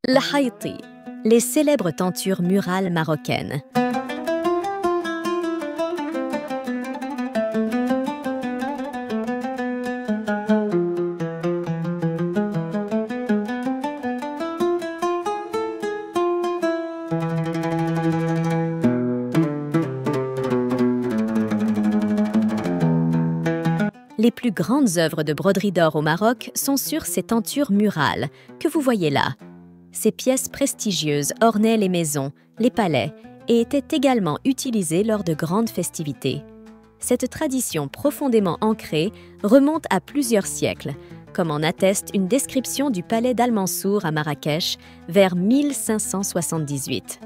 L'Haïti, les célèbres tentures murales marocaines. Les plus grandes œuvres de broderie d'or au Maroc sont sur ces tentures murales que vous voyez là. Ces pièces prestigieuses ornaient les maisons, les palais et étaient également utilisées lors de grandes festivités. Cette tradition profondément ancrée remonte à plusieurs siècles, comme en atteste une description du palais d'Al-Mansour à Marrakech vers 1578.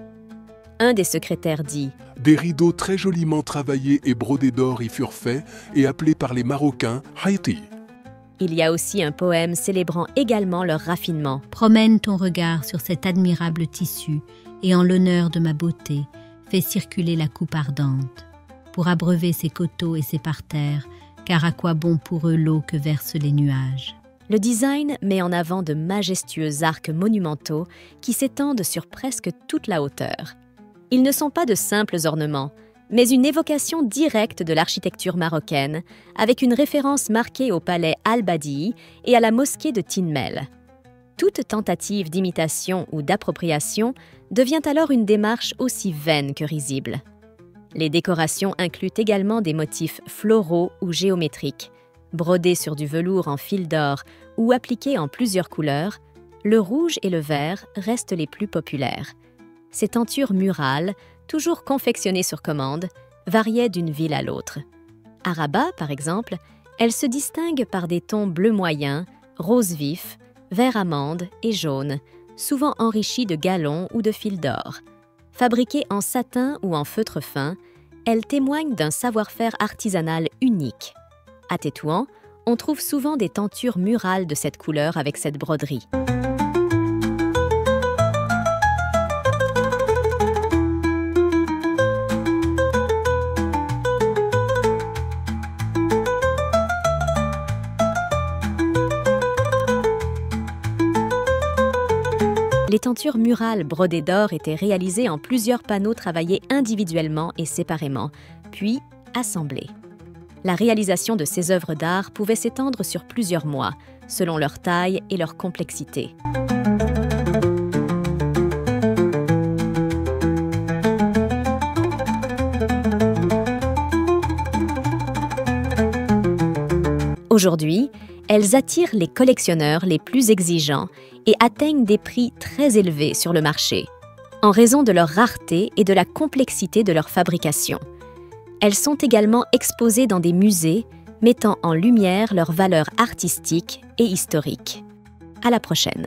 Un des secrétaires dit « Des rideaux très joliment travaillés et brodés d'or y furent faits et appelés par les Marocains Haïti. » Il y a aussi un poème célébrant également leur raffinement. Promène ton regard sur cet admirable tissu et en l'honneur de ma beauté, fais circuler la coupe ardente pour abreuver ces coteaux et ces parterres, car à quoi bon pour eux l'eau que versent les nuages. Le design met en avant de majestueux arcs monumentaux qui s'étendent sur presque toute la hauteur. Ils ne sont pas de simples ornements, mais une évocation directe de l'architecture marocaine, avec une référence marquée au palais Al-Badi et à la mosquée de Tinmel. Toute tentative d'imitation ou d'appropriation devient alors une démarche aussi vaine que risible. Les décorations incluent également des motifs floraux ou géométriques. Brodés sur du velours en fil d'or ou appliqués en plusieurs couleurs, le rouge et le vert restent les plus populaires. Ces tentures murales, toujours confectionnées sur commande, variaient d'une ville à l'autre. À Rabat, par exemple, elles se distinguent par des tons bleu moyen, rose vif, vert amande et jaune, souvent enrichis de galons ou de fil d'or. Fabriquées en satin ou en feutre fin, elles témoignent d'un savoir-faire artisanal unique. À Tétouan, on trouve souvent des tentures murales de cette couleur avec cette broderie. Les tentures murales brodées d'or étaient réalisées en plusieurs panneaux travaillés individuellement et séparément, puis assemblés. La réalisation de ces œuvres d'art pouvait s'étendre sur plusieurs mois, selon leur taille et leur complexité. Aujourd'hui, elles attirent les collectionneurs les plus exigeants et atteignent des prix très élevés sur le marché, en raison de leur rareté et de la complexité de leur fabrication. Elles sont également exposées dans des musées, mettant en lumière leur valeur artistique et historique. À la prochaine!